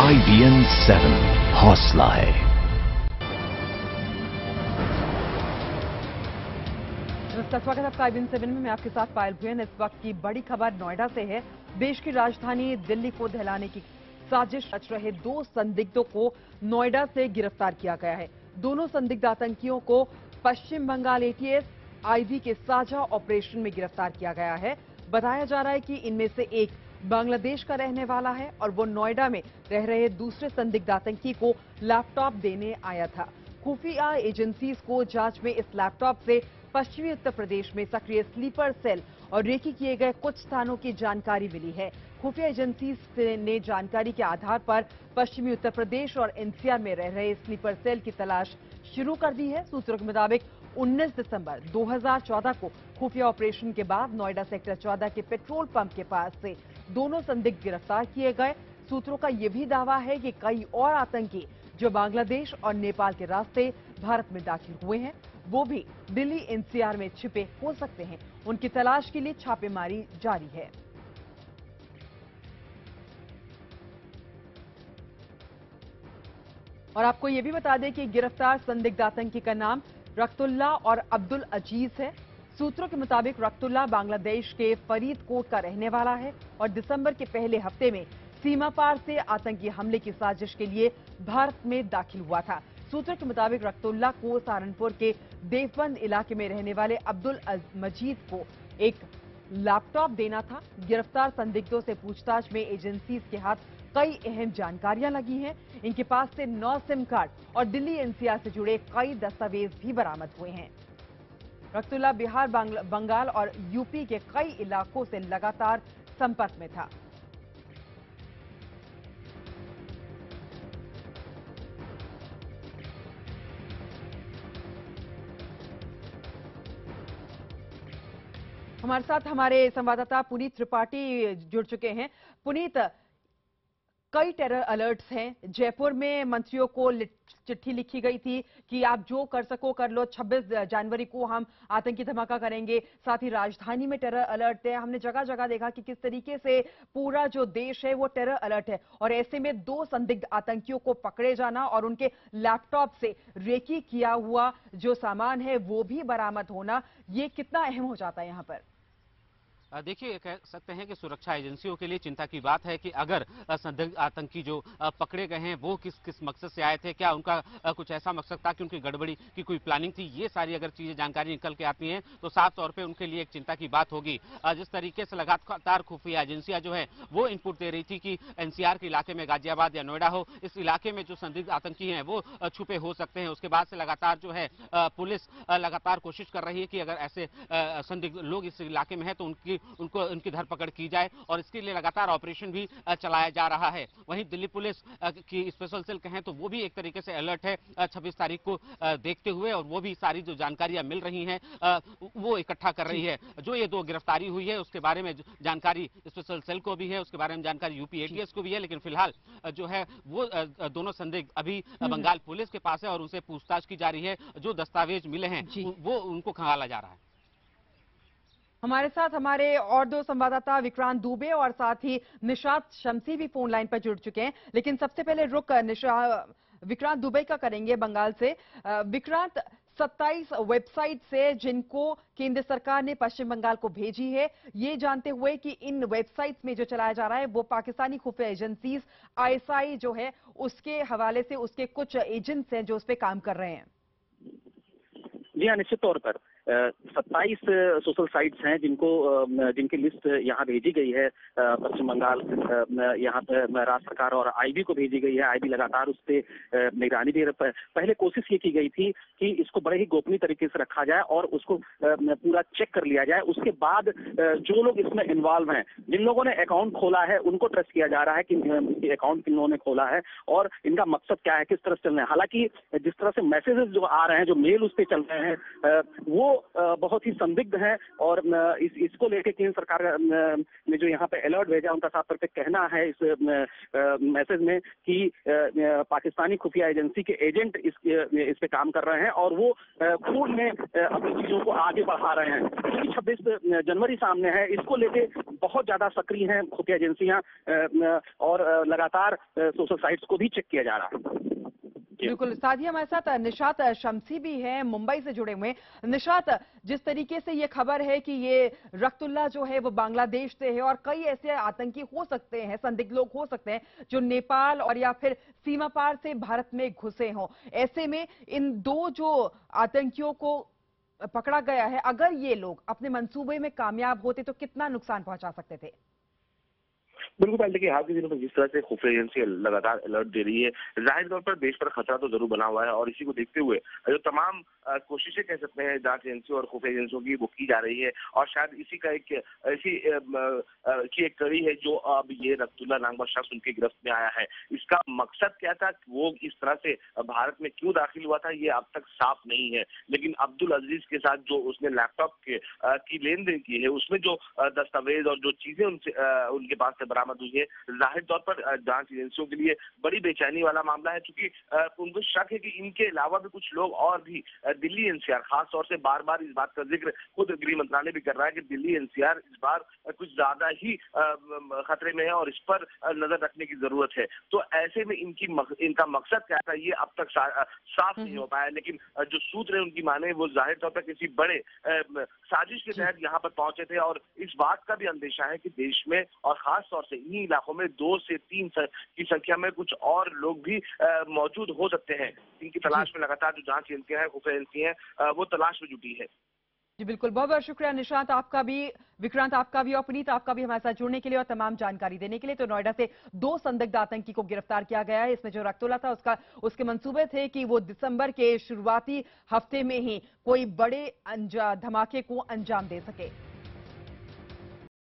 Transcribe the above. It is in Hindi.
IBN 7 हौसला है। स्वागत है आपका IBN 7 में। मैं आपके साथ पायल भुयन। इस वक्त की बड़ी खबर नोएडा से है। देश की राजधानी दिल्ली को दहलाने की साजिश रच रहे 2 संदिग्धों को नोएडा से गिरफ्तार किया गया है। दोनों संदिग्ध आतंकियों को पश्चिम बंगाल ATS IB के साझा ऑपरेशन में गिरफ्तार किया गया है। बताया जा रहा है कि इनमें से एक बांग्लादेश का रहने वाला है और वो नोएडा में रह रहे दूसरे संदिग्ध आतंकी को लैपटॉप देने आया था। खुफिया एजेंसीज को जांच में इस लैपटॉप से पश्चिमी उत्तर प्रदेश में सक्रिय स्लीपर सेल और रेकी किए गए कुछ स्थानों की जानकारी मिली है। खुफिया एजेंसीज ने जानकारी के आधार पर पश्चिमी उत्तर प्रदेश और NCR में रह रहे स्लीपर सेल की तलाश शुरू कर दी है। सूत्रों के मुताबिक 19 दिसंबर 2014 को खुफिया ऑपरेशन के बाद नोएडा सेक्टर 14 के पेट्रोल पंप के पास से दोनों संदिग्ध गिरफ्तार किए गए। सूत्रों का यह भी दावा है कि कई और आतंकी जो बांग्लादेश और नेपाल के रास्ते भारत में दाखिल हुए हैं, वो भी दिल्ली NCR में छिपे हो सकते हैं। उनकी तलाश के लिए छापेमारी जारी है। और आपको यह भी बता दें कि गिरफ्तार संदिग्ध आतंकी का नाम रख्तुल्ला और अब्दुल अजीज है। सूत्रों के मुताबिक रख्तुल्ला बांग्लादेश के फरीदकोट का रहने वाला है और दिसंबर के पहले हफ्ते में सीमा पार से आतंकी हमले की साजिश के लिए भारत में दाखिल हुआ था। सूत्रों के मुताबिक रख्तुल्ला को सहारनपुर के देवबंद इलाके में रहने वाले अब्दुल मजीद को एक लैपटॉप देना था। गिरफ्तार संदिग्धों से पूछताछ में एजेंसीज के हाथ कई अहम जानकारियां लगी हैं। इनके पास से 9 सिम कार्ड और दिल्ली NCR से जुड़े कई दस्तावेज भी बरामद हुए हैं। रख्तुल्ला बिहार, बंगाल और यूपी के कई इलाकों से लगातार संपर्क में था। हमारे साथ हमारे संवाददाता पुनीत त्रिपाठी जुड़ चुके हैं। पुनीत, कई टेरर अलर्ट्स हैं। जयपुर में मंत्रियों को चिट्ठी लिखी गई थी कि आप जो कर सको कर लो, 26 जनवरी को हम आतंकी धमाका करेंगे। साथ ही राजधानी में टेरर अलर्ट है। हमने जगह जगह देखा कि किस तरीके से पूरा जो देश है वो टेरर अलर्ट है और ऐसे में 2 संदिग्ध आतंकियों को पकड़े जाना और उनके लैपटॉप से रेकी किया हुआ जो सामान है वो भी बरामद होना, ये कितना अहम हो जाता है यहाँ पर? देखिए, कह सकते हैं कि सुरक्षा एजेंसियों के लिए चिंता की बात है कि अगर संदिग्ध आतंकी जो पकड़े गए हैं वो किस किस मकसद से आए थे, क्या उनका कुछ ऐसा मकसद था कि उनकी गड़बड़ी की कोई प्लानिंग थी। ये सारी अगर चीजें जानकारी निकल के आती हैं तो साफ तौर पे उनके लिए एक चिंता की बात होगी। जिस तरीके से लगातार खुफिया एजेंसियां जो है वो इनपुट दे रही थी कि NCR के इलाके में गाजियाबाद या नोएडा हो, इस इलाके में जो संदिग्ध आतंकी हैं वो छुपे हो सकते हैं। उसके बाद से लगातार जो है पुलिस लगातार कोशिश कर रही है कि अगर ऐसे संदिग्ध लोग इस इलाके में है तो उनकी धरपकड़ की जाए और इसके लिए लगातार ऑपरेशन भी चलाया जा रहा है। वहीं दिल्ली पुलिस की स्पेशल सेल कहें तो वो भी एक तरीके से अलर्ट है 26 तारीख को देखते हुए, और वो भी सारी जो जानकारियां मिल रही हैं वो इकट्ठा कर रही है। जो ये 2 गिरफ्तारी हुई है उसके बारे में जानकारी स्पेशल सेल को भी है, उसके बारे में जानकारी UP ATS को भी है, लेकिन फिलहाल जो है वो दोनों संदिग्ध अभी बंगाल पुलिस के पास है और उनसे पूछताछ की जा रही है। जो दस्तावेज मिले हैं वो उनको खंगाला जा रहा है। हमारे साथ हमारे और 2 संवाददाता विक्रांत दुबे और साथ ही निशात शमसी भी फोन लाइन पर जुड़ चुके हैं, लेकिन सबसे पहले रुक विक्रांत दुबे का करेंगे बंगाल से। विक्रांत, 27 वेबसाइट से जिनको केंद्र सरकार ने पश्चिम बंगाल को भेजी है, ये जानते हुए कि इन वेबसाइट्स में जो चलाया जा रहा है वो पाकिस्तानी खुफिया एजेंसीज ISI जो है उसके हवाले से उसके कुछ एजेंट्स हैं जो उस पर काम कर रहे हैं। जी हाँ, निश्चित तौर पर 27 सोशल साइट्स हैं जिनकी लिस्ट यहाँ भेजी गई है पश्चिम बंगाल, यहाँ राज्य सरकार और IB को भेजी गई है। IB लगातार उस पर निगरानी दे रही है। पहले कोशिश ये की गई थी कि इसको बड़े ही गोपनीय तरीके से रखा जाए और उसको पूरा चेक कर लिया जाए। उसके बाद जो लोग इसमें इन्वॉल्व हैं, जिन लोगों ने अकाउंट खोला है, उनको ट्रस्ट किया जा रहा है कि अकाउंट किन लोगों ने खोला है और इनका मकसद क्या है, किस तरह से चल रहे हैं। हालांकि जिस तरह से मैसेजेस जो आ रहे हैं, जो मेल उस पर चल रहे हैं, वो बहुत ही संदिग्ध हैं और इसको लेकर केंद्र सरकार ने जो यहाँ पे अलर्ट भेजा, उनका साफ तौर पे कहना है इस मैसेज में कि पाकिस्तानी खुफिया एजेंसी के एजेंट इस पे काम कर रहे हैं और वो खून में अपनी चीजों को आगे बढ़ा रहे हैं। 26 जनवरी सामने है, इसको लेके बहुत ज्यादा सक्रिय हैं खुफिया एजेंसियां और लगातार सोशल साइट्स को भी चेक किया जा रहा है। बिल्कुल, साथ ही हमारे साथ निशात शम्सी भी हैं, मुंबई से जुड़े हुए हैं। निशात, जिस तरीके से ये खबर है कि ये रख्तुल्लाह जो है वो बांग्लादेश से है और कई ऐसे आतंकी हो सकते हैं, संदिग्ध लोग हो सकते हैं जो नेपाल और या फिर सीमा पार से भारत में घुसे हों, ऐसे में इन दो जो आतंकियों को पकड़ा गया है, अगर ये लोग अपने मंसूबे में कामयाब होते तो कितना नुकसान पहुंचा सकते थे? बिल्कुल पहले देखिए, हाल के दिनों में जिस तरह से खुफिया एजेंसी लगातार अलर्ट दे रही है, जाहिर तौर पर देश पर खतरा तो जरूर बना हुआ है और इसी को देखते हुए जो तमाम कोशिशें कह सकते हैं जांच एजेंसी और खुफिया एजेंसियों की, वो की जा रही है और शायद इसी का एक कड़ी है जो अब ये रख्तुल्लाह नाम शख्स उनके गिरफ्त में आया है। इसका मकसद क्या था, वो इस तरह से भारत में क्यों दाखिल हुआ था, ये अब तक साफ नहीं है। लेकिन अब्दुल अजीज के साथ जो उसने लैपटॉप की लेन देन की है, उसमें जो दस्तावेज और जो चीजें उनके पास से बरामद हुई है, जाहिर तौर पर जांच एजेंसियों के लिए बड़ी बेचैनी वाला मामला है, क्योंकि उनको शक है कि इनके अलावा भी कुछ लोग और भी दिल्ली एनसीआर, खास तौर से बार बार इस बात का जिक्र खुद गृह मंत्रालय भी कर रहा है कि दिल्ली एनसीआर इस बार कुछ ज्यादा ही खतरे में है और इस पर नजर रखने की जरूरत है। तो ऐसे में इनका मकसद क्या था, ये अब तक साफ नहीं हो पाया। लेकिन जो सूत्र है उनकी माने, वो जाहिर तौर पर किसी बड़े साजिश के तहत यहाँ पर पहुंचे थे और इस बात का भी अंदेशा है कि देश में और खास तौर से इन्हीं इलाकों में 2 से 3 की संख्या में कुछ और लोग भी मौजूद हो सकते हैं। इनकी तलाश में लगातार जो जांच एजेंसियां हैं, खुफिया एजेंसियां हैं, वो तलाश में जुटी है। जी बिल्कुल, बहुत बहुत शुक्रिया निशांत आपका भी, विक्रांत आपका भी और पुनीत आपका भी हमारे साथ जुड़ने के लिए और तमाम जानकारी देने के लिए। तो नोएडा से 2 संदिग्ध आतंकी को गिरफ्तार किया गया है। इसमें जो रख्तुल्लाह था उसके मंसूबे थे कि वो दिसंबर के शुरुआती हफ्ते में ही कोई बड़े धमाके को अंजाम दे सके।